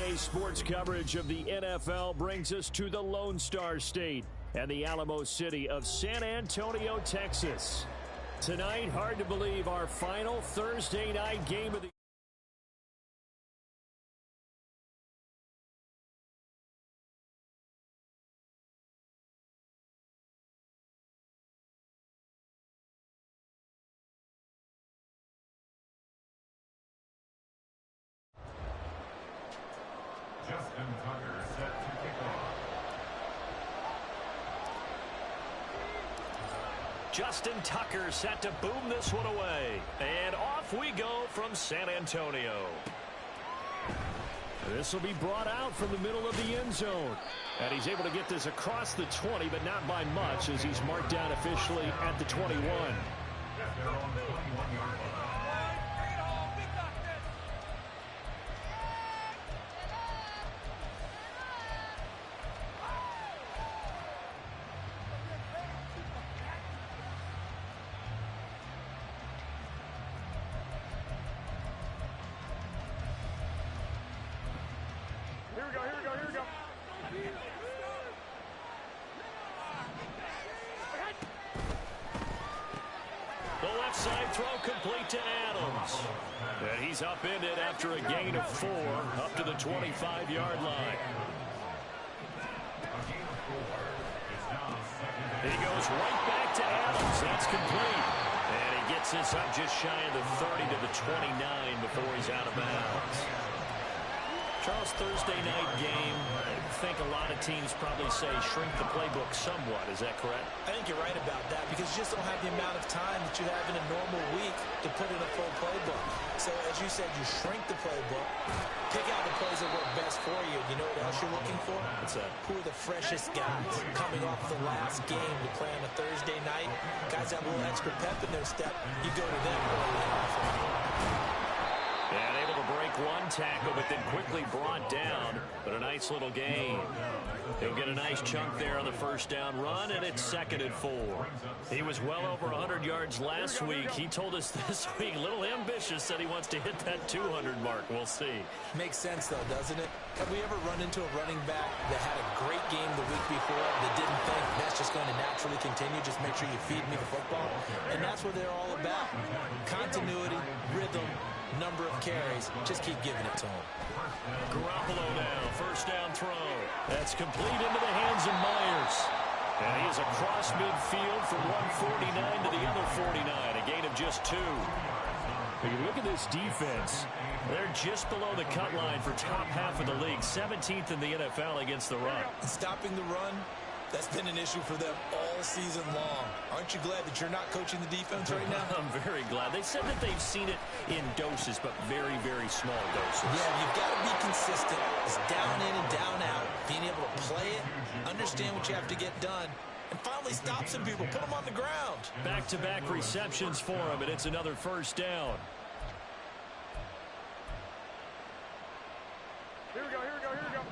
Today's sports coverage of the NFL brings us to the Lone Star State and the Alamo City of San Antonio, Texas. Tonight, hard to believe, our final Thursday night game of the Justin Tucker set to boom this one away. And off we go from San Antonio. This will be brought out from the middle of the end zone. And he's able to get this across the 20, but not by much, as he's marked down officially at the 21. Side throw complete to Adams. And he's upended after a gain of 4 up to the 25-yard line. He goes right back to Adams. That's complete. And he gets this up just shy of the 30 to the 29 before he's out of bounds. Charles, Thursday night game, I think a lot of teams probably say shrink the playbook somewhat. Is that correct? I think you're right about that because you just don't have the amount of time that you have in a normal week to put in a full playbook. So as you said, you shrink the playbook, pick out the plays that work best for you. You know what else you're looking for? What's that? Who are the freshest guys coming off the last game to play on a Thursday night? Guys have a little extra pep in their step. You go to them early and often. And able to break one tackle, but then quickly brought down. But a nice little gain. He'll get a nice chunk there on the first down run, and it's 2nd and 4. He was well over 100 yards last week. He told us this week, a little ambitious, said he wants to hit that 200 mark. We'll see. Makes sense, though, doesn't it? Have we ever run into a running back that had a great game the week before that didn't think that's just going to naturally continue? Just make sure you feed me the football. And that's what they're all about. Continuity, rhythm, number of carries. Just keep giving it to him. Garoppolo now, first down throw. That's complete into the hands of Myers. And he is across midfield from 149 to the other 49. A gain of just 2. If you look at this defense, they're just below the cut line for top half of the league. 17th in the NFL against the run. Stopping the run, that's been an issue for them all season long. Aren't you glad that you're not coaching the defense right now? I'm very glad. They said that they've seen it in doses, but very, very small doses. Yeah, you've got to be consistent. It's down in and down out. Being able to play it, understand what you have to get done, and finally stop some people, put them on the ground. Back-to-back receptions for him, and it's another first down. Here we go, here we go, here we go.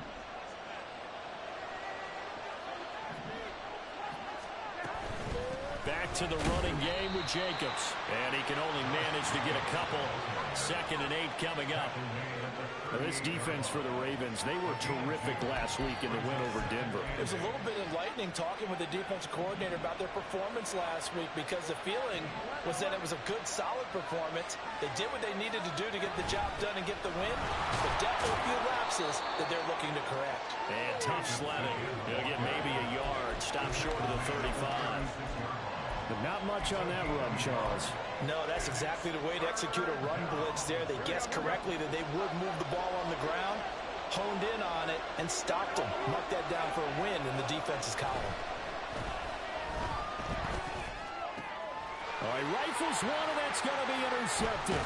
Back to the running game with Jacobs. And he can only manage to get a couple. 2nd and 8 coming up. Now, this defense for the Ravens, they were terrific last week in the win over Denver. There's a little bit enlightening talking with the defensive coordinator about their performance last week because the feeling was that it was a good, solid performance. They did what they needed to do to get the job done and get the win, but definitely a few lapses that they're looking to correct. And tough sledding. He'll get maybe a yard. Stop short of the 35. But not much on that run, Charles. No, that's exactly the way to execute a run blitz there. They guessed correctly that they would move the ball on the ground, honed in on it, and stopped them. Mark that down for a win in the defense's column. All right, rifles one, and that's going to be intercepted.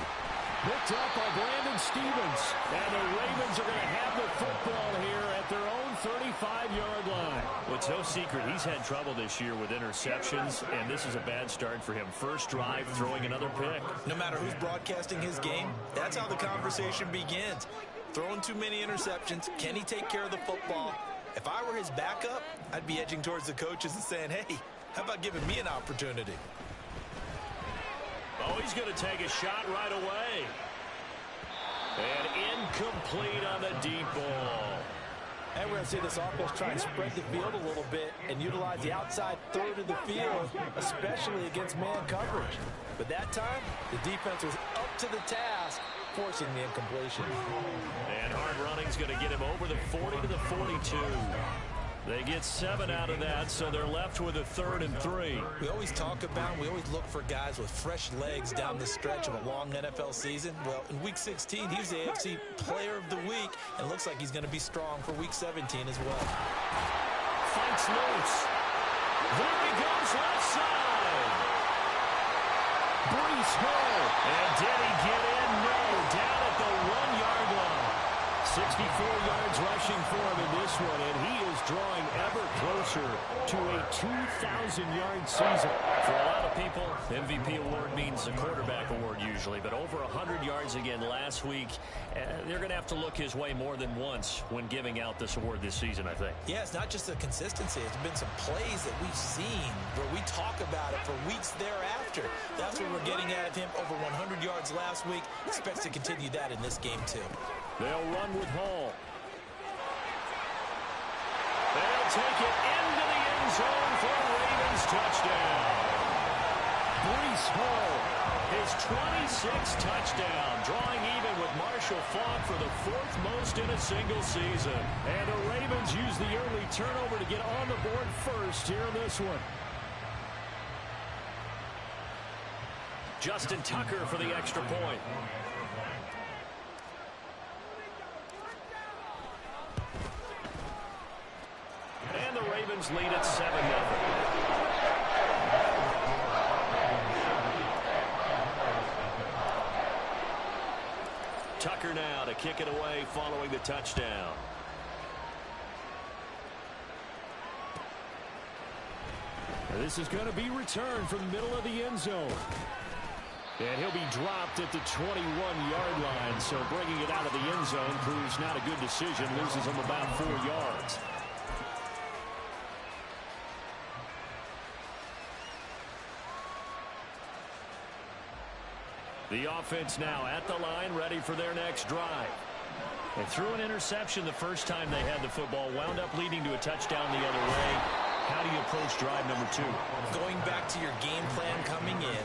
Picked up by Brandon Stevens. And the Ravens are going to have the football here at their own 35-yard line. Well, it's no secret he's had trouble this year with interceptions, and this is a bad start for him. First drive, throwing another pick. No matter who's broadcasting his game, that's how the conversation begins. Throwing too many interceptions. Can he take care of the football? If I were his backup, I'd be edging towards the coaches and saying, hey, how about giving me an opportunity? Oh, he's going to take a shot right away. And incomplete on the deep ball. And we're going to see this offense try and spread the field a little bit and utilize the outside third of the field, especially against man coverage. But that time, the defense was up to the task, forcing the incompletion. And hard running's going to get him over the 40 to the 42. They get 7 out of that, so they're left with a 3rd and 3. We always look for guys with fresh legs down the stretch of a long NFL season. Well, in Week 16, he was the AFC Player of the Week, and looks like he's going to be strong for Week 17 as well. Fights loose. There he goes, left side. Brees Hall. And did he get in? No, down at the 1-yard line. 64 yards rushing for him in this one, and he is drawing ever closer to a 2,000-yard season. For a lot of people, MVP award means a quarterback award usually, but over 100 yards again last week. They're going to have to look his way more than once when giving out this award this season, I think. Yeah, it's not just the consistency. It's been some plays that we've seen where we talk about it for weeks thereafter. That's what we're getting out of him. Over 100 yards last week. Expects to continue that in this game, too. They'll run with Hall. They'll take it into the end zone for a Ravens touchdown. Brees Hall, his 26th touchdown, drawing even with Marshall Faulk for the 4th most in a single season. And the Ravens use the early turnover to get on the board first here in this one. Justin Tucker for the extra point. And the Ravens lead at 7-0. Tucker now to kick it away following the touchdown. This is going to be returned from the middle of the end zone. And he'll be dropped at the 21-yard line, so bringing it out of the end zone proves not a good decision. Loses him about 4 yards. The offense now at the line, ready for their next drive. They threw an interception the first time they had the football, wound up leading to a touchdown the other way. How do you approach drive number 2? Going back to your game plan coming in,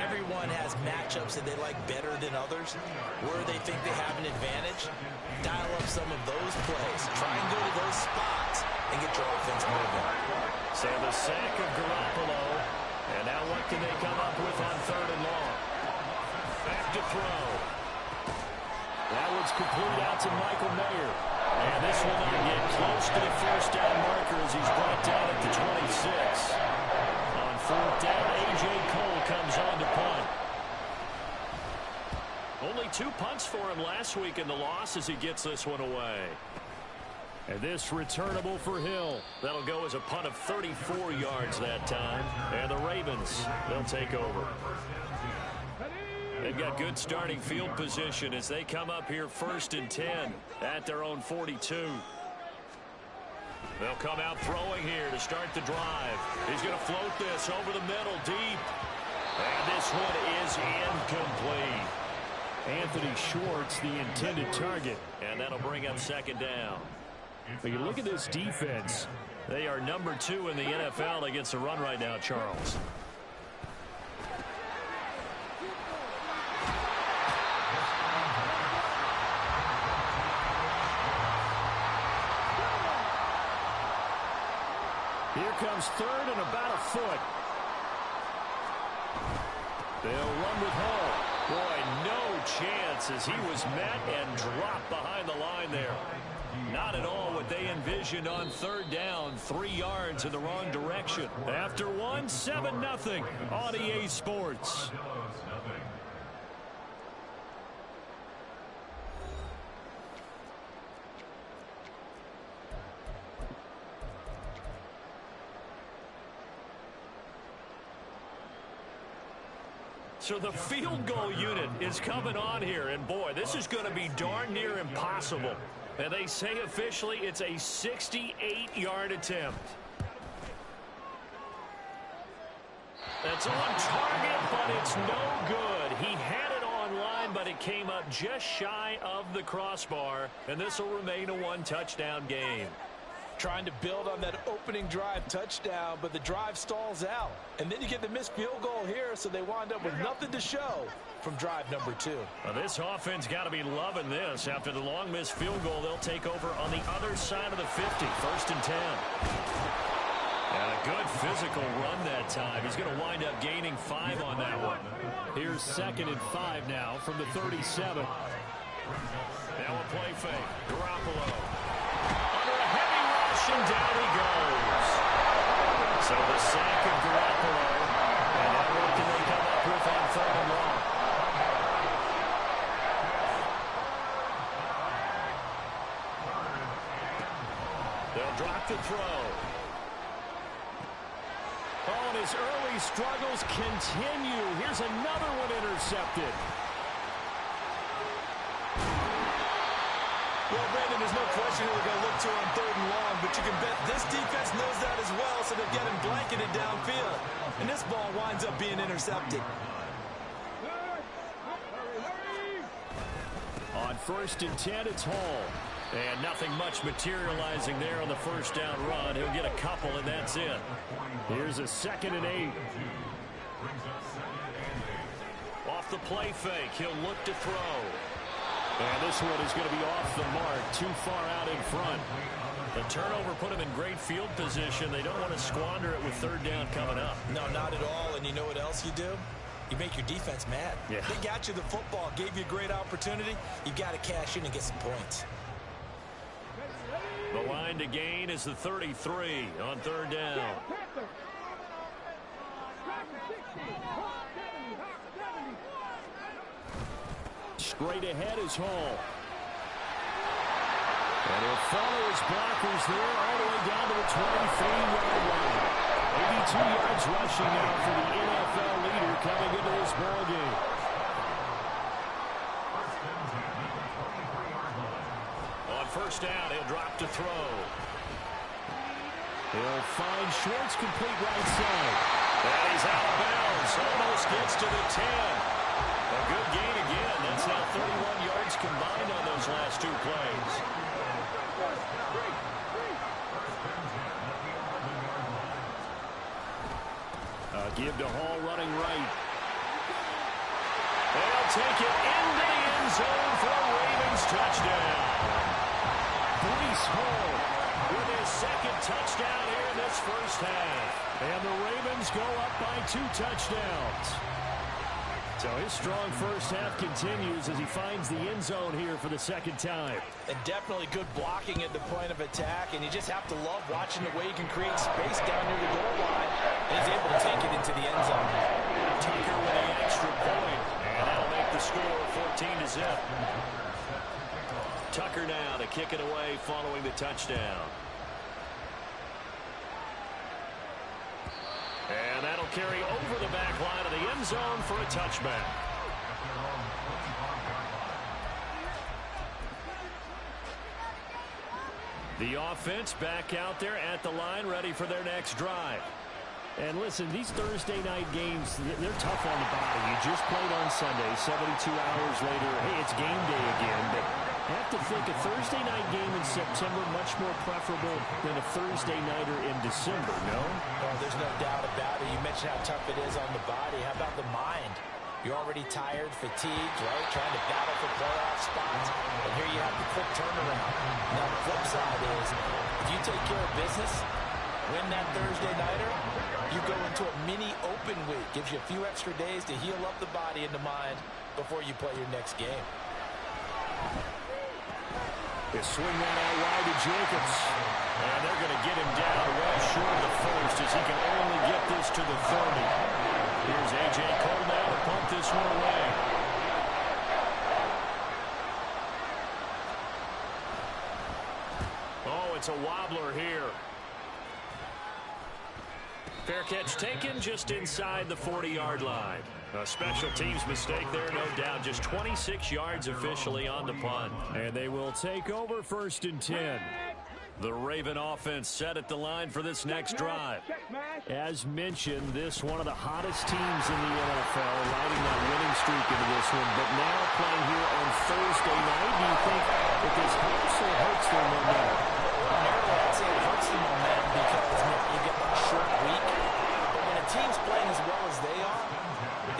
everyone has matchups that they like better than others. Where they think they have an advantage, dial up some of those plays. Try and go to those spots and get your offense moving. So the sack of Garoppolo. And now what can they come up with on 3rd and long? Back to throw. That one's complete out to Michael Mayer. And this will not get close to the first down marker as he's brought down at the 26. On 4th down, A.J. Cole comes on to punt. Only 2 punts for him last week in the loss as he gets this one away. And this returnable for Hill. That'll go as a punt of 34 yards that time. And the Ravens, they'll take over. They've got good starting field position as they come up here 1st and 10 at their own 42. They'll come out throwing here to start the drive. He's going to float this over the middle deep. And this one is incomplete. Anthony Schwartz, the intended target. And that'll bring up 2nd down. But you look at this defense. They are number 2 in the NFL against the run right now, Charles. Here comes 3rd and about a foot. They'll run with Hall. Boy, no chance as he was met and dropped behind the line there. Not at all what they envisioned on 3rd down. 3 yards in the wrong direction. After one, 7-0 on EA Sports. So the field goal unit is coming on here, and boy, this is going to be darn near impossible. And they say officially it's a 68-yard attempt. That's on target, but it's no good. He had it on one line, but it came up just shy of the crossbar, and this will remain a one-touchdown game. Trying to build on that opening drive touchdown, but the drive stalls out. And then you get the missed field goal here, so they wind up with nothing to show from drive number 2. Well, this offense got to be loving this. After the long missed field goal, they'll take over on the other side of the 50, 1st and 10. And a good physical run that time. He's going to wind up gaining 5 on that one. Here's 2nd and 5 now from the 37. Now a play fake. Garoppolo. Under a heavy rush, and down he goes. So the sack of Garoppolo. And now what can they come up with on 3rd and long? They'll drop the throw. Oh, and his early struggles continue. Here's another one intercepted. Well, Brandon, there's no question who they're going to look to on 3rd and long, but you can bet this defense knows that as well, so they're getting blanketed downfield. And this ball winds up being intercepted. On 1st and 10, it's Hall. And nothing much materializing there on the 1st down run. He'll get a couple, and that's it. Here's a 2nd and 8. Off the play fake, he'll look to throw. And this one is going to be off the mark, too far out in front. The turnover put him in great field position. They don't want to squander it with 3rd down coming up. No, not at all. And you know what else you do? You make your defense mad. Yeah. They got you the football, gave you a great opportunity. You've got to cash in and get some points. The line to gain is the 33 on 3rd down. Straight ahead is Hall. And he'll follow his blockers there all the way down to the 23-yard line. 82 yards rushing now for the NFL leader coming into this ball game. On 1st down, he'll drop to throw. He'll find Schwartz complete right side. And he's out of bounds. Almost gets to the 10. A good gain again. That's now 31 yards combined on those last 2 plays. Give to Hall running right. They'll take it into the end zone for a Ravens touchdown. Breece Hall with his 2nd touchdown here in this 1st half. And the Ravens go up by 2 touchdowns. So his strong 1st half continues as he finds the end zone here for the 2nd time. And definitely good blocking at the point of attack, and you just have to love watching the way he can create space down near the goal line. And he's able to take it into the end zone. Tucker with the extra point, and that'll make the score 14-0. Tucker now to kick it away following the touchdown. And that'll carry over the back line of the end zone for a touchback. The offense back out there at the line, ready for their next drive. And listen, these Thursday night games, they're tough on the body. You just played on Sunday, 72 hours later, hey, it's game day again. But I have to think a Thursday night game in September much more preferable than a Thursday nighter in December, no? Oh, there's no doubt about it. You mentioned how tough it is on the body. How about the mind? You're already tired, fatigued, right? Trying to battle for playoff spots. And here you have the quick turnaround. Now, the flip side is, if you take care of business, win that Thursday nighter, you go into a mini open week. Gives you a few extra days to heal up the body and the mind before you play your next game. They swing that out wide to Jacobs. And they're going to get him down well short of the 1st as he can only get this to the 30. Here's A.J. Cole now to pump this one away. Oh, it's a wobbler here. Fair catch taken just inside the 40-yard line. A special teams mistake there, no doubt. Just 26 yards officially on the punt. And they will take over 1st and 10. The Raven offense set at the line for this next drive. As mentioned, this one of the hottest teams in the NFL, riding that winning streak into this one, but now playing here on Thursday night. Do you think that this helps or hurts their momentum? I'd say it hurts the momentum because you get one short week. But when a team's playing as well as they are,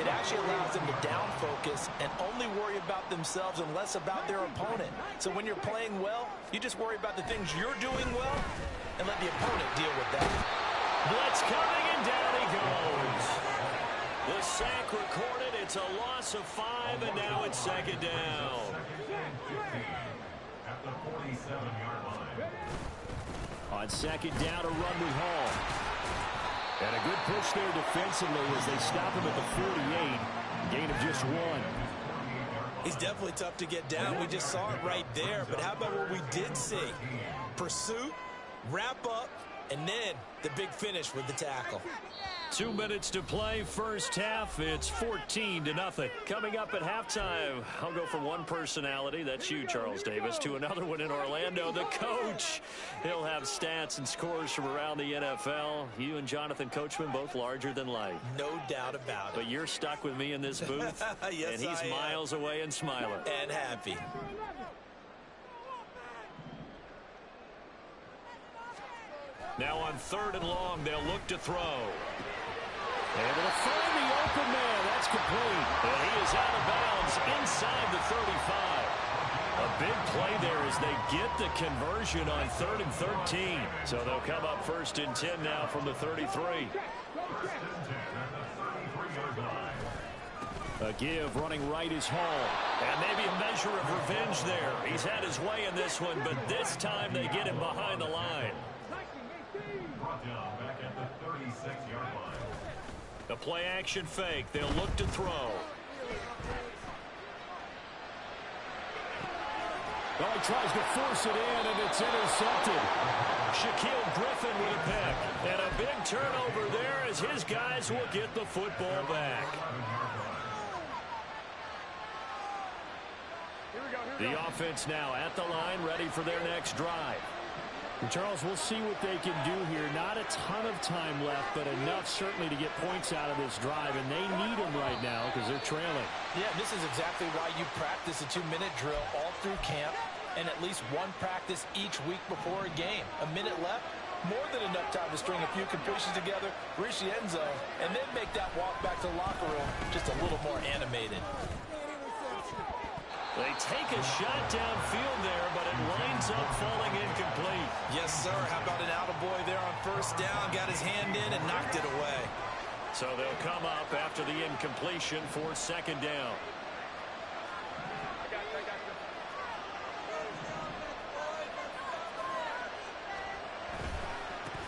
it actually allows them to down focus and only worry about themselves and less about their opponent. So when you're playing well, you just worry about the things you're doing well and let the opponent deal with that. Blitz coming, and down he goes. The sack recorded. It's a loss of 5, and now it's second down. At the 47-yard line. On second down, a run with Hall. And a good push there defensively as they stop him at the 48. Gain of just 1. He's definitely tough to get down. We just saw it right there. But how about what we did see? Pursuit, wrap up, and then the big finish with the tackle. 2 minutes to play, first half. It's 14-0. Coming up at halftime, I'll go from one personality, that's you, Charles Davis, to another one in Orlando, the coach. He'll have stats and scores from around the NFL. You and Jonathan Coachman, both larger than life. No doubt about it. But you're stuck with me in this booth, yes, and he's miles away and smiling. And happy. Now on 3rd and long, they'll look to throw. Able to find the open man. That's complete. And he is out of bounds inside the 35. A big play there as they get the conversion on 3rd and 13. So they'll come up 1st and 10 now from the 33. A give running right is Hall. And maybe a measure of revenge there. He's had his way in this one, but this time they get him behind the line. Brought down back at the 36-yard line. The play action fake. They'll look to throw. Well, he tries to force it in, and it's intercepted. Shaquille Griffin with a pick. And a big turnover there as his guys will get the football back. The offense now at the line, ready for their next drive. Charles, we'll see what they can do here. Not a ton of time left, but enough certainly to get points out of this drive, and they need them right now because they're trailing. Yeah, this is exactly why you practice a 2-minute drill all through camp and at least one practice each week before a game. A minute left, more than enough time to string a few completions together, reach the end zone, and then make that walk back to the locker room just a little more animated. They take a shot downfield there, but it winds up falling incomplete. Yes, sir. How about an attaboy there on 1st down? Got his hand in and knocked it away. So they'll come up after the incompletion for 2nd down.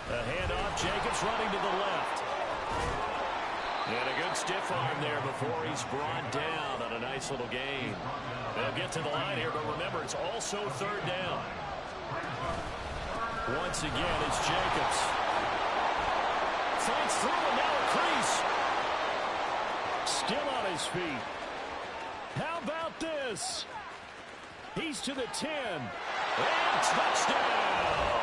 The handoff, Jacobs running to the left. And a good stiff arm there before he's brought down on a nice little gain. They'll get to the line here, but remember, it's also 3rd down. Once again, it's Jacobs. Fights through, and now a crease. Still on his feet. How about this? He's to the 10. And touchdown!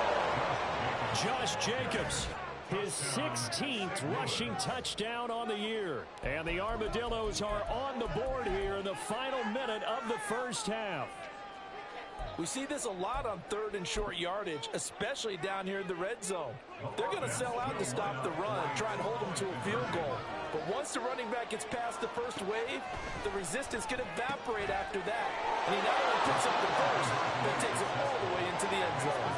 Josh Jacobs. His 16th rushing touchdown on the year. And the Armadillos are on the board here in the final minute of the first half. We see this a lot on 3rd and short yardage, especially down here in the red zone. They're going to sell out to stop the run, try and hold them to a field goal. But once the running back gets past the first wave, the resistance can evaporate after that. And he not only picks up the first, but takes it all the way into the end zone.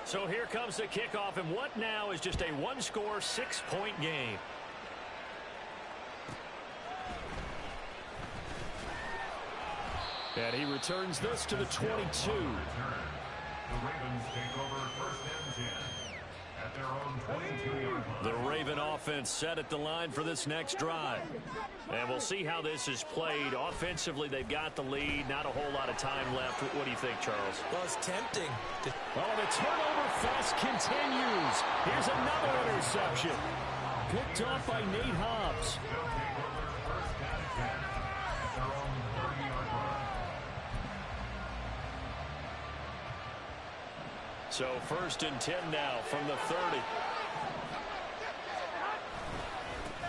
So here comes the kickoff, and what now is just a one-score, 6-point game. And he returns this to the 22. The Ravens take over 1st and 10 at their own 22-yard line. The Raven offense set at the line for this next drive. And we'll see how this is played. Offensively, they've got the lead. Not a whole lot of time left. What do you think, Charles? Well, it's tempting. Oh, the turnover fest continues. Here's another interception. Picked off by Nate Hobbs. They'll take over 1st and 10 at their own 30-yard So 1st and 10 now from the 30.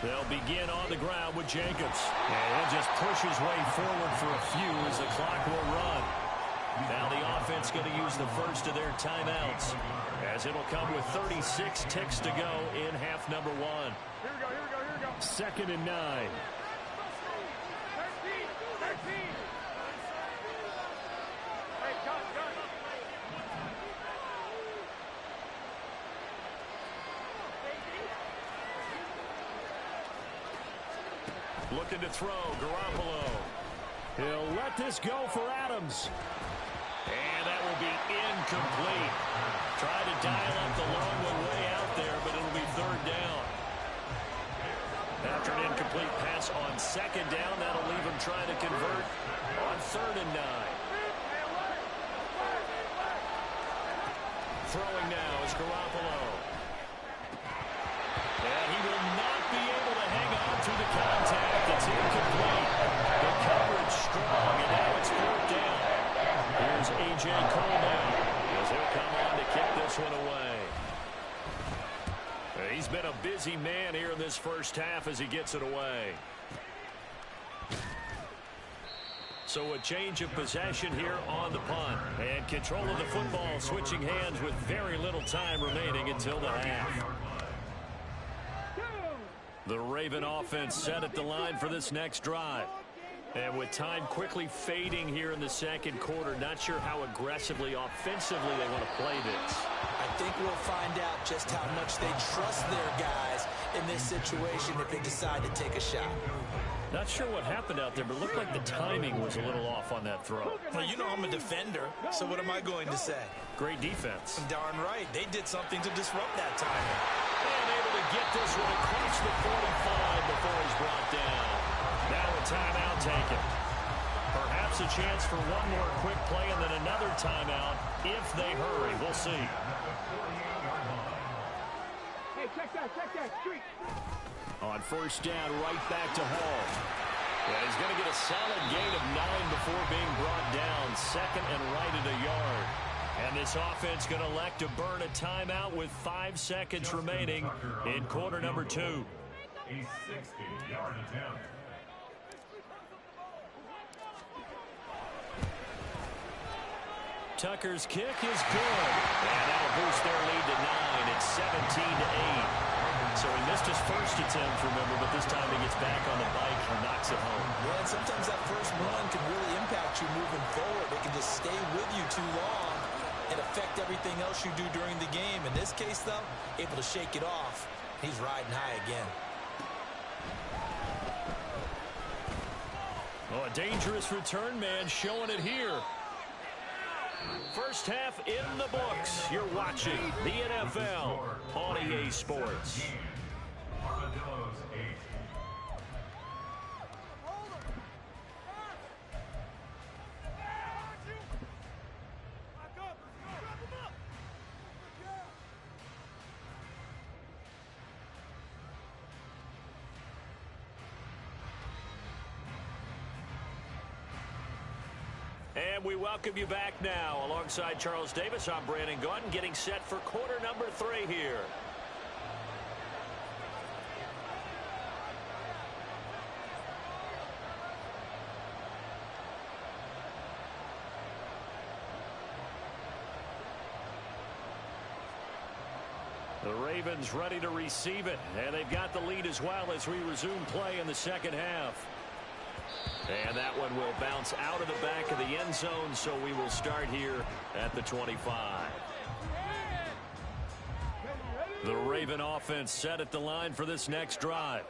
They'll begin on the ground with Jacobs. And he'll just push his way forward for a few as the clock will run. Now the offense going to use the first of their timeouts, as it'll come with 36 ticks to go in half number 1. Here we go. 2nd and 9. 13. Hey, gun. Looking to throw, Garoppolo. He'll let this go for Adams. And that will be incomplete. Try to dial up the long one way out there, but it'll be 3rd down. After an incomplete pass on 2nd down, that'll leave him trying to convert on 3rd and 9. Throwing now is Garoppolo. And he will not be able to hang on to the contact. It's incomplete. The coverage strong, and now it's 4th down. Here's A.J. Cole now, as he'll come on to kick this one away. He's been a busy man here in this first half as he gets it away. So a change of possession here on the punt. And control of the football switching hands with very little time remaining until the half. The Raven offense set at the line for this next drive. And with time quickly fading here in the 2nd quarter, not sure how aggressively, offensively they want to play this. I think we'll find out just how much they trust their guys in this situation if they decide to take a shot. Not sure what happened out there, but it looked like the timing was a little off on that throw. Well, you know I'm a defender, so what am I going to say? Great defense. Darn right. They did something to disrupt that timing. And able to get this one across the 45 before he's brought down. Now a timeout taken. Perhaps a chance for one more quick play and then another timeout if they hurry. We'll see. Hey, check that. Street. On 1st down, right back to Hall. Yeah, he's going to get a solid gain of 9 before being brought down. 2nd and right at a yard. And this offense going to elect to burn a timeout with 5 seconds remaining in quarter number 2. A 60-yard attempt. Tucker's kick is good. And that'll boost their lead to 9. It's 17-8. So he missed his first attempt, remember, but this time he gets back on the bike and knocks it home. Yeah, and sometimes that first one can really impact you moving forward. It can just stay with you too long and affect everything else you do during the game. In this case, though, able to shake it off. He's riding high again. Oh, a dangerous return man showing it here. First half in the books. You're watching the NFL on EA Sports. Armadillos 8. And we welcome you back now. Alongside Charles Davis, I'm Brandon Gunn, getting set for quarter number 3 here. The Ravens ready to receive it, and they've got the lead as well as we resume play in the second half. And that one will bounce out of the back of the end zone, so we will start here at the 25. The Raven offense set at the line for this next drive.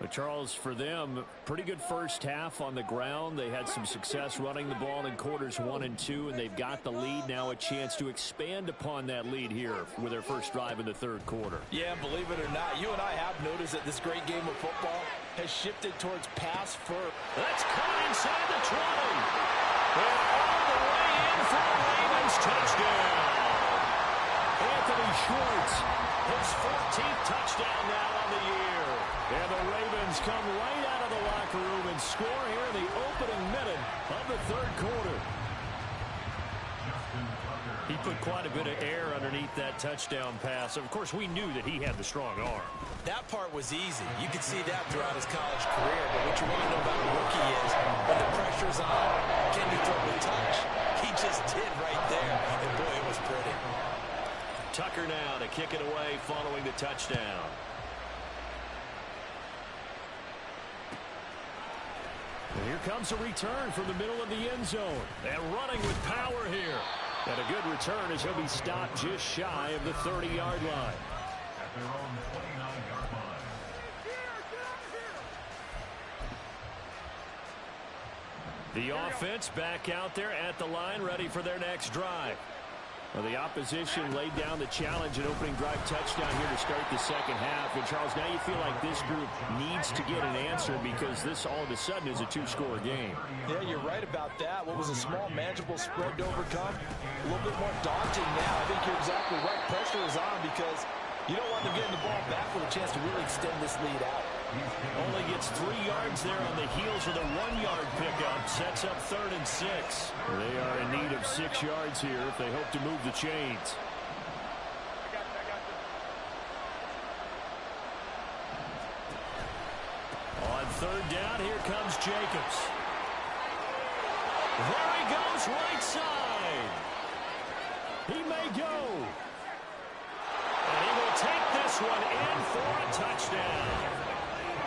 But Charles, for them, pretty good first half on the ground. They had some success running the ball in quarters 1 and 2, and they've got the lead. Now a chance to expand upon that lead here with their first drive in the third quarter. Yeah, believe it or not, you and I have noticed that this great game of football has shifted towards pass first. That's caught inside the 20. And all the way in for the Ravens touchdown. Anthony Schwartz, his 14th touchdown now on the year. And the Ravens come right out of the locker room and score here in the opening minute of the third quarter. He put quite a bit of air underneath that touchdown pass. Of course, we knew that he had the strong arm. That part was easy. You could see that throughout his college career. But what you want to know about a rookie is when the pressure's on, can you throw a touch? He just did right there. And boy, it was pretty. Tucker now to kick it away following the touchdown. And here comes a return from the middle of the end zone. And running with power here. And a good return as he'll be stopped just shy of the 30-yard line. At their own 29-yard line. The offense back out there at the line, ready for their next drive. Well, the opposition laid down the challenge and opening drive touchdown here to start the second half. And, Charles, now you feel like this group needs to get an answer because this all of a sudden is a two-score game. Yeah, you're right about that. What was a small, manageable spread to overcome, a little bit more daunting now. I think you're exactly right. Pressure is on because you don't want them getting the ball back with a chance to really extend this lead out. Only gets 3 yards there on the heels of the 1-yard pickup. Sets up 3rd and 6. They are in need of 6 yards here if they hope to move the chains. On 3rd down, here comes Jacobs. There he goes, right side. He may go. And he will take this one in for a touchdown.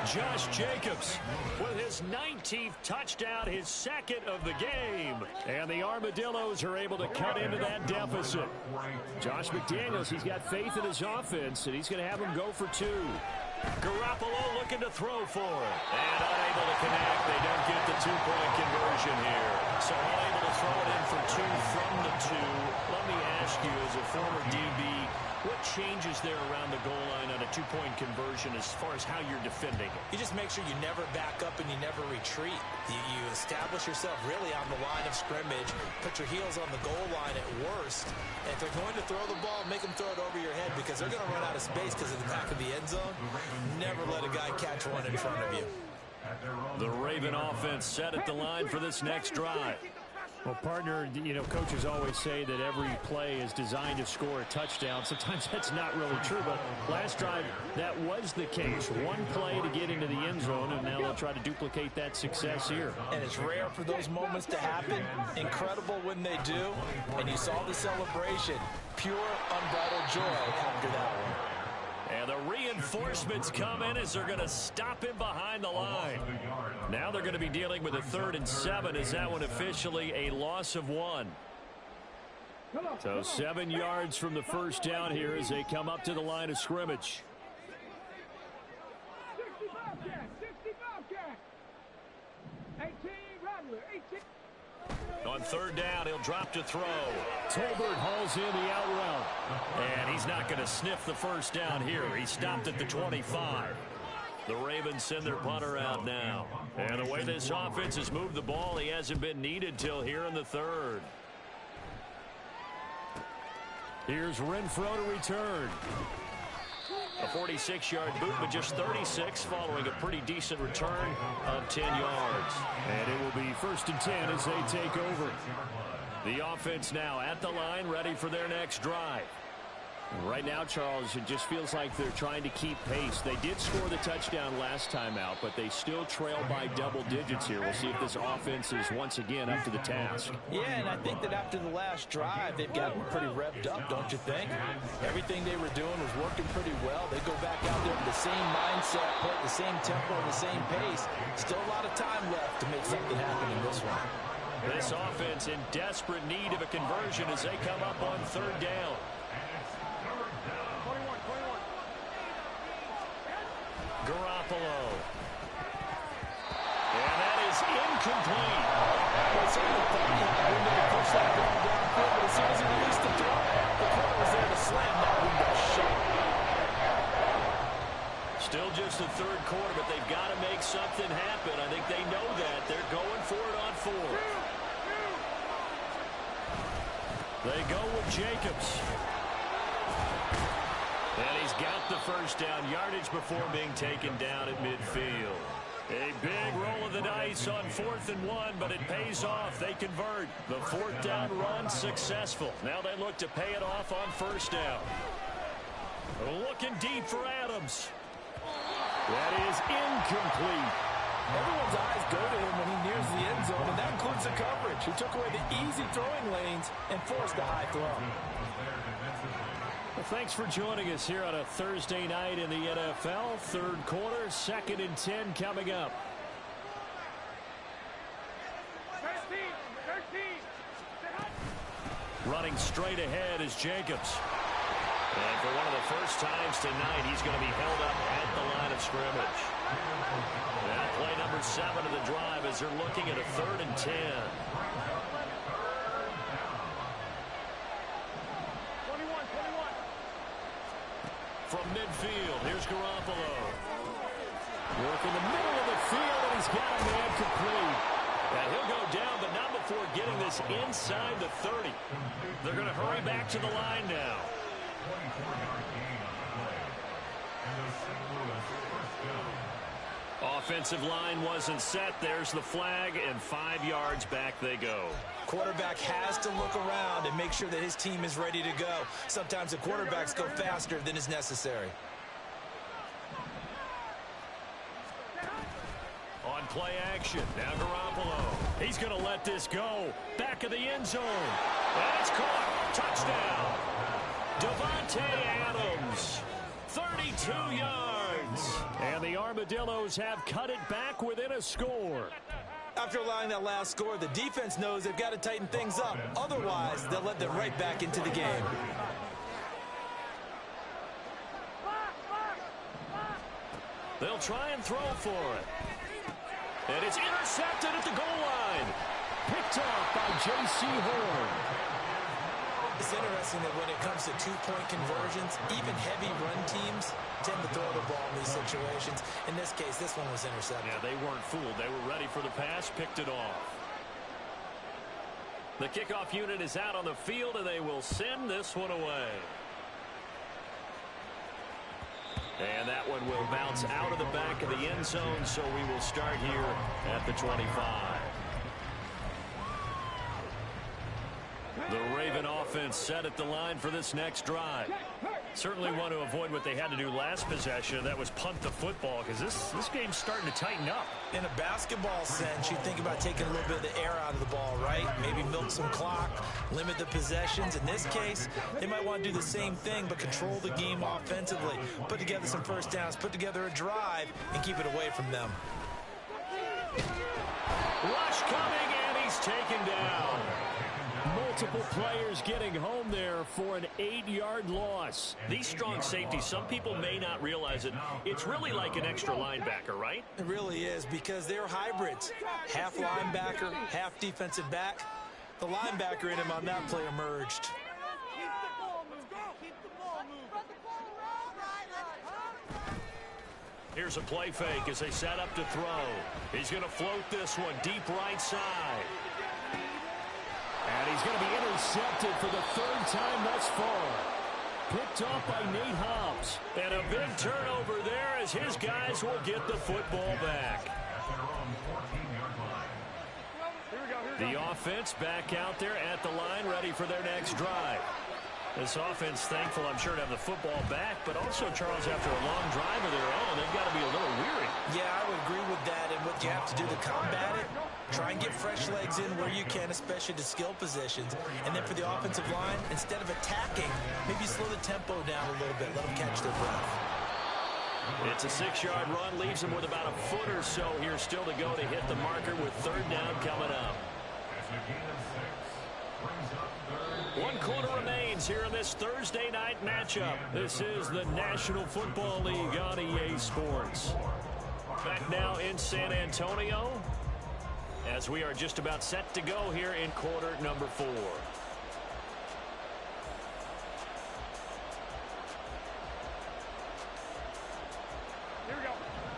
Josh Jacobs with his 19th touchdown, his 2nd of the game. And the Armadillos are able to cut into that deficit. Josh McDaniels, he's got faith in his offense, and he's going to have him go for 2. Garoppolo looking to throw for it. And unable to connect. They don't get the 2-point conversion here. So unable to throw it in for 2 from the 2. Let me ask you, as a former DB, what changes there around the goal line on a 2-point conversion as far as how you're defending it? You just make sure you never back up and you never retreat. You establish yourself really on the line of scrimmage, put your heels on the goal line at worst. And if they're going to throw the ball, make them throw it over your head because they're going to run out of space because of the back of the end zone. Never let a guy catch one in front of you. The Raven offense set at the line for this next drive. Well, partner, you know, coaches always say that every play is designed to score a touchdown. Sometimes that's not really true, but last drive, that was the case. One play to get into the end zone, and now they'll try to duplicate that success here. And it's rare for those moments to happen. Incredible when they do. And you saw the celebration. Pure, unbridled joy after that one. And the reinforcements come in as they're going to stop him behind the line. Now they're going to be dealing with a 3rd and 7 as that one officially a loss of 1. So 7 yards from the first down here as they come up to the line of scrimmage. On 3rd down, he'll drop to throw. Tolbert hauls in the out route. And he's not going to sniff the first down here. He stopped at the 25. The Ravens send their punter out now. And the way this offense has moved the ball, he hasn't been needed till here in the 3rd. Here's Renfro to return. A 46-yard boot, but just 36 following a pretty decent return of 10 yards. And it will be 1st and 10 as they take over. The offense now at the line, ready for their next drive. Right now, Charles, it just feels like they're trying to keep pace. They did score the touchdown last time out, but they still trail by double digits here. We'll see if this offense is once again up to the task. Yeah, and I think that after the last drive, they've gotten pretty revved up, don't you think? Everything they were doing was working pretty well. They go back out there with the same mindset, play at the same tempo, and the same pace. Still a lot of time left to make something happen in this one. This offense in desperate need of a conversion as they come up on 3rd down. Garoppolo. And that is incomplete. Well, certainly thought he had a window to push that ball downfield, but as soon as he released the throw, the corner was there to slam that window shut. Still just the 3rd quarter, but they've got to make something happen. I think they know that. They're going for it on 4th. They go with Jacobs. And he's got the first down, yardage before being taken down at midfield. A big roll of the dice on 4th and 1, but it pays off. They convert. The 4th down run successful. Now they look to pay it off on 1st down. Looking deep for Adams. That is incomplete. Everyone's eyes go to him when he nears the end zone, and that includes the coverage. He took away the easy throwing lanes and forced a high throw. Well, thanks for joining us here on a Thursday night in the NFL. 3rd quarter, 2nd and 10 coming up. 13. Running straight ahead is Jacobs. And for one of the first times tonight, he's going to be held up at the line of scrimmage. And play number 7 of the drive as they're looking at a 3rd and 10. From midfield, here's Garoppolo. Work in the middle of the field, and he's got a man complete. And he'll go down, but not before getting this inside the 30. They're going to hurry back to the line now. 24-yard gain on the play. And the St. Louis first down. Offensive line wasn't set. There's the flag, and 5 yards back they go. Quarterback has to look around and make sure that his team is ready to go. Sometimes the quarterbacks go faster than is necessary. On play action, now Garoppolo. He's going to let this go. Back of the end zone. That's caught. Touchdown. Devontae Adams. 32 yards. And the Armadillos have cut it back within a score. After allowing that last score, the defense knows they've got to tighten things up. Otherwise, they'll let them right back into the game. They'll try and throw for it. And it's intercepted at the goal line. Picked off by J.C. Horn. It's interesting that when it comes to two-point conversions, even heavy run teams tend to throw the ball in these situations. In this case, this one was intercepted. Yeah, they weren't fooled. They were ready for the pass, picked it off. The kickoff unit is out on the field, and they will send this one away. And that one will bounce out of the back of the end zone, so we will start here at the 25. The Raven offense set at the line for this next drive. Certainly want to avoid what they had to do last possession. That was punt the football, because this game's starting to tighten up. In a basketball sense, you think about taking a little bit of the air out of the ball, right? Maybe milk some clock, limit the possessions. In this case, they might want to do the same thing, but control the game offensively. Put together some first downs, put together a drive, and keep it away from them. Rush coming, and he's taken down. Multiple players getting home there for an 8-yard loss. These strong safeties, some people may not realize it. It's really like an extra linebacker, right? It really is, because they're hybrids. Half linebacker, half defensive back. The linebacker in him on that play emerged. Here's a play fake as they set up to throw. He's going to float this one deep right side. And he's going to be intercepted for the 3rd time thus far. Picked off by Nate Hobbs. And a big turnover there as his guys will get the football back. The offense back out there at the line, ready for their next drive. This offense thankful, I'm sure, to have the football back, but also, Charles, after a long drive of their own, they've got to be a little weary. Yeah, I would agree with that, and what you have to do to combat it, try and get fresh legs in where you can, especially to skill positions. And then for the offensive line, instead of attacking, maybe slow the tempo down a little bit, let them catch their breath. It's a 6-yard run, leaves them with about a foot or so here still to go to hit the marker with 3rd down coming up. 1 quarter remains here in this Thursday night matchup. This is the National Football League on EA Sports. Back now in San Antonio as we are just about set to go here in quarter number 4.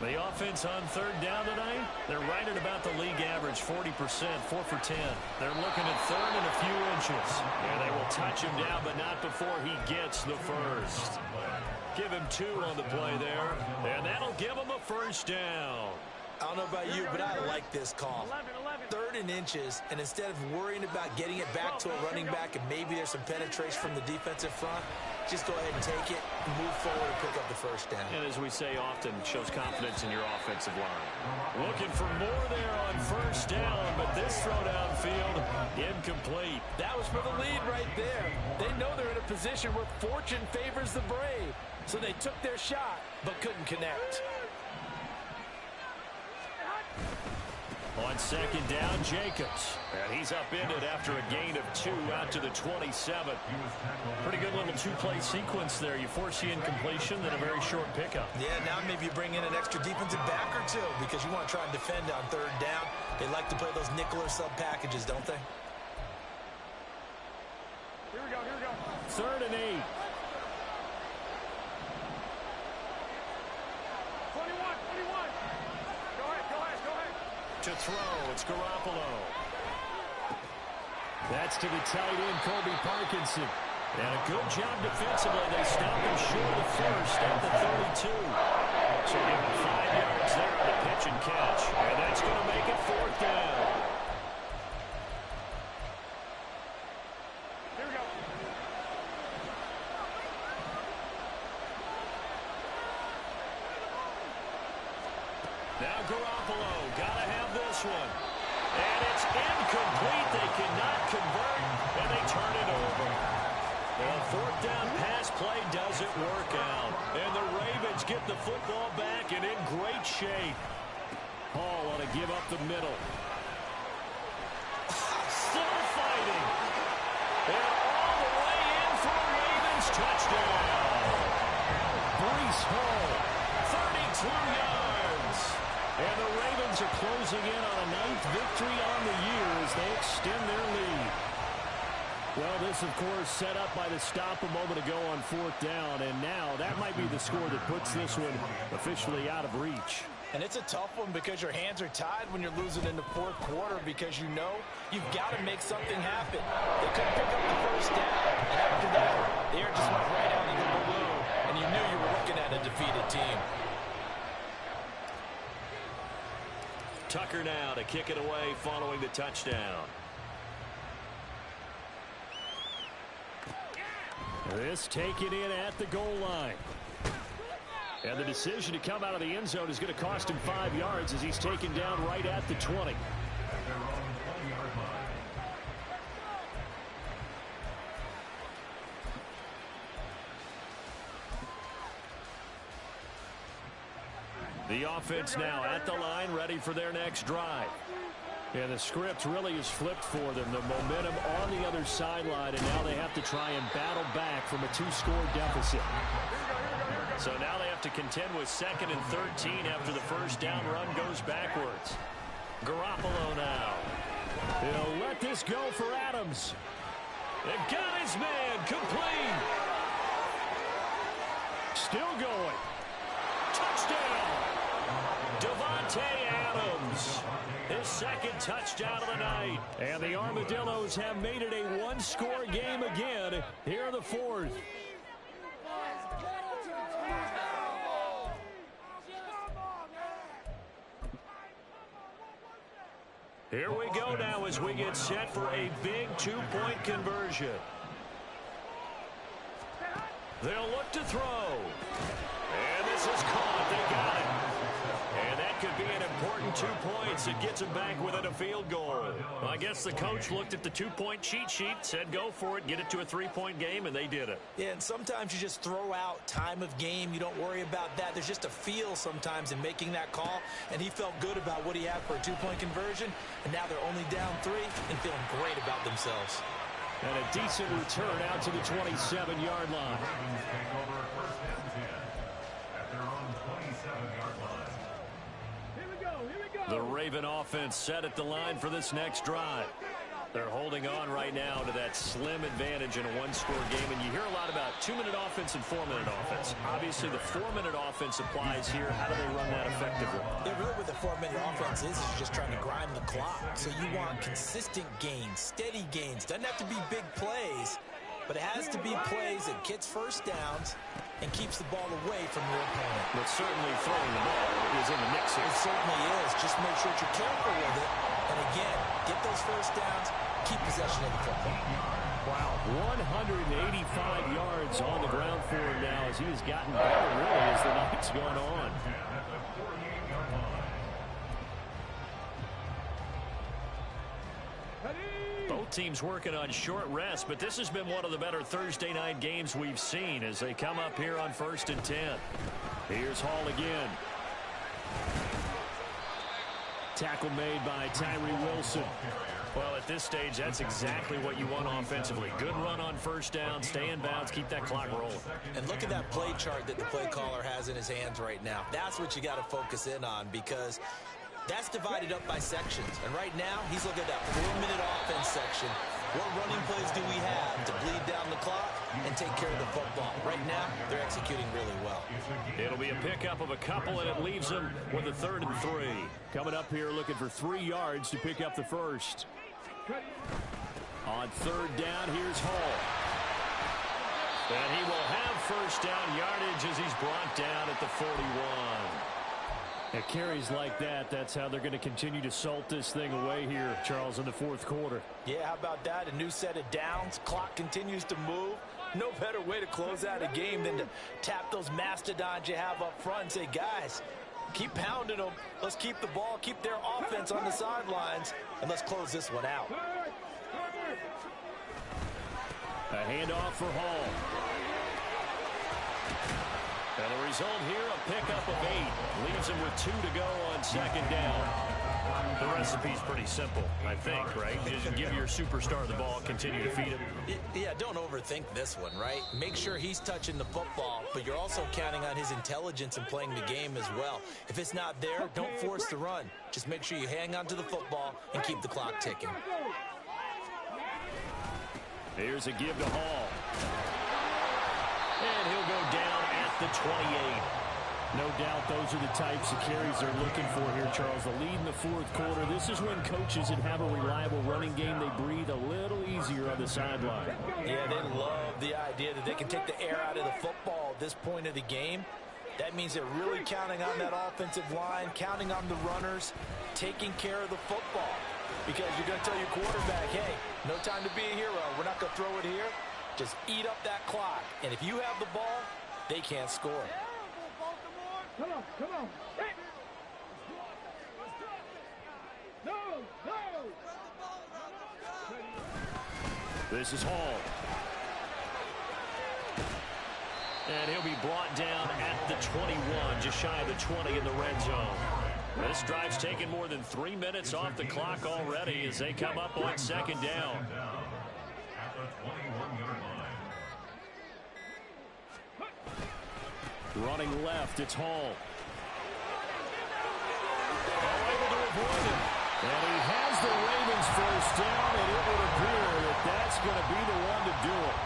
The offense on 3rd down tonight, they're right at about the league average, 40%, 4 for 10. They're looking at 3rd and a few inches. And they will touch him down, but not before he gets the first. Give him 2 on the play there, and that'll give him a first down. I don't know about you, but I like this call. 3rd and inches, and instead of worrying about getting it back to a running back and maybe there's some penetration from the defensive front, just go ahead and take it, move forward, and pick up the first down. And as we say often, shows confidence in your offensive line. Looking for more there on first down, but this throw downfield, incomplete. That was for the lead right there. They know they're in a position where fortune favors the brave. So they took their shot, but couldn't connect. On 2nd down, Jacobs. And he's upended after a gain of 2 out to the 27. Pretty good little 2-play sequence there. You force the incompletion, then a very short pickup. Yeah, now maybe you bring in an extra defensive back or 2 because you want to try and defend on 3rd down. They like to play those nickel or sub packages, don't they? Here we go, here we go. 3rd and 8. 21. Go ahead. To throw, it's Garoppolo. That's to the tight end, Colby Parkinson. And a good job defensively. They stop him short of first at the 32. So give him 5 yards there on the pitch and catch. And that's going to make it 4th down. Here we go. Now Garoppolo, gotta have this one. And it's incomplete. They cannot convert, and they turn it over. Well, 4th down pass play doesn't work out. And the Ravens get the football back and in great shape. Hall want to give up the middle. Still fighting. And all the way in for a Ravens touchdown. Breece Hall, 32 yards. And the Ravens are closing in on a 9th victory on the year as they extend their lead. Well, this, of course, set up by the stop a moment ago on 4th down. And now that might be the score that puts this one officially out of reach. And it's a tough one because your hands are tied when you're losing in the 4th quarter because you know you've got to make something happen. They couldn't pick up the first down. And after that, the air just went right out of the balloon. And you knew you were looking at a defeated team. Tucker now to kick it away following the touchdown. This taken in at the goal line. And the decision to come out of the end zone is going to cost him 5 yards as he's taken down right at the 20. The offense now at the line, ready for their next drive. And the script really is flipped for them. The momentum on the other sideline, and now they have to try and battle back from a 2-score deficit. So now they have to contend with 2nd and 13 after the first down run goes backwards. Garoppolo now. He'll let this go for Adams. They've got his man complete. Still going. Touchdown. Devontae Adams. His 2nd touchdown of the night. And the Armadillos have made it a 1-score game again here in the 4th. Here we go now as we get set for a big 2-point conversion. They'll look to throw. And this is caught. They got it. And that could be an important 2 points. It gets them back within a field goal. Well, I guess the coach looked at the 2-point cheat sheet, said go for it, get it to a 3-point game, and they did it. Yeah, and sometimes you just throw out time of game. You don't worry about that. There's just a feel sometimes in making that call, and he felt good about what he had for a 2-point conversion, and now they're only down 3 and feeling great about themselves. And a decent return out to the 27-yard line. The Raven offense set at the line for this next drive. They're holding on right now to that slim advantage in a 1-score game. And you hear a lot about 2-minute offense and 4-minute offense. Obviously, the 4-minute offense applies here. How do they run that effectively? Yeah, really what the 4-minute offense is you're just trying to grind the clock. So you want consistent gains, steady gains. Doesn't have to be big plays, but it has to be plays that gets first downs and keeps the ball away from your opponent. But certainly throwing the ball is in the mix here. It certainly is. Just make sure that you're careful with it. And again, get those first downs, keep possession of the football. Wow, 185 yards on the ground for him now as he has gotten better really as the night's gone on. Both teams working on short rest, but this has been one of the better Thursday night games we've seen as they come up here on 1st and 10. Here's Hall again. Tackle made by Tyree Wilson. Well, at this stage, that's exactly what you want offensively. Good run on first down, stay in bounds, keep that clock rolling. And look at that play chart that the play caller has in his hands right now. That's what you got to focus in on because that's divided up by sections. And right now, he's looking at that 4-minute offense section. What running plays do we have to bleed down the clock and take care of the football? Right now, they're executing really well. It'll be a pickup of a couple, and it leaves them with a 3rd and 3. Coming up here looking for 3 yards to pick up the first. On 3rd down, here's Hall. And he will have first down yardage as he's brought down at the 41. At carries like that, that's how they're going to continue to salt this thing away here, Charles, in the 4th quarter. Yeah, how about that? A new set of downs. Clock continues to move. No better way to close out a game than to tap those mastodons you have up front and say, guys, keep pounding them. Let's keep the ball, keep their offense on the sidelines, and let's close this one out. A handoff for Hall. And the result here, a pickup of 8. Leaves him with 2 to go on 2nd down. The recipe's pretty simple, I think, right? You just give your superstar the ball, continue to feed him. Yeah, don't overthink this one, right? Make sure he's touching the football, but you're also counting on his intelligence in playing the game as well. If it's not there, don't force the run. Just make sure you hang on to the football and keep the clock ticking. Here's a give to Hall. And he'll go down at the 28. No doubt those are the types of carries they're looking for here, Charles. The lead in the 4th quarter. This is when coaches that have a reliable running game, they breathe a little easier on the sideline. Yeah, they love the idea that they can take the air out of the football at this point of the game. That means they're really counting on that offensive line, counting on the runners, taking care of the football. Because you're going to tell your quarterback, hey, no time to be a hero. We're not going to throw it here. Just eat up that clock. And if you have the ball, they can't score. Come on, come on. Hey. No, no. This is Hall. And he'll be brought down at the 21, just shy of the 20 in the red zone. This drive's taken more than 3 minutes off the clock already as they come up on 2nd down. At the 21-yard line. Running left, it's Hall. Able to avoid him. And he has the Ravens first down, and it would appear that that's going to be the one to do it.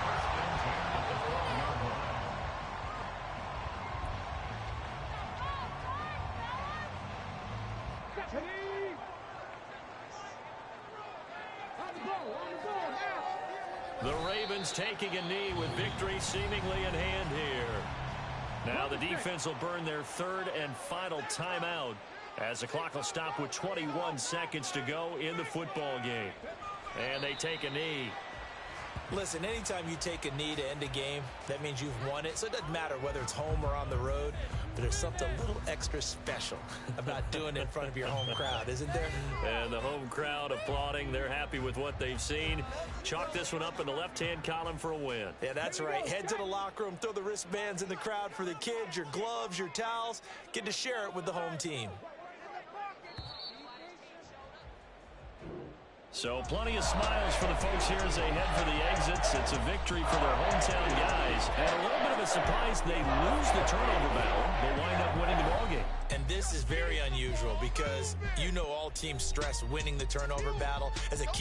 The Ravens taking a knee with victory seemingly in hand here. Now the defense will burn their 3rd and final timeout as the clock will stop with 21 seconds to go in the football game. And they take a knee. Listen, anytime you take a knee to end a game, that means you've won it. So it doesn't matter whether it's home or on the road, but there's something a little extra special about doing it in front of your home crowd, isn't there? And the home crowd applauding. They're happy with what they've seen. Chalk this one up in the left-hand column for a win. Yeah, that's right. Head to the locker room, throw the wristbands in the crowd for the kids, your gloves, your towels. Get to share it with the home team. So plenty of smiles for the folks here as they head for the exits. It's a victory for their hometown guys. And a little bit of a surprise, they lose the turnover battle. They wind up winning the ballgame. And this is very unusual because you know all teams stress winning the turnover battle as a key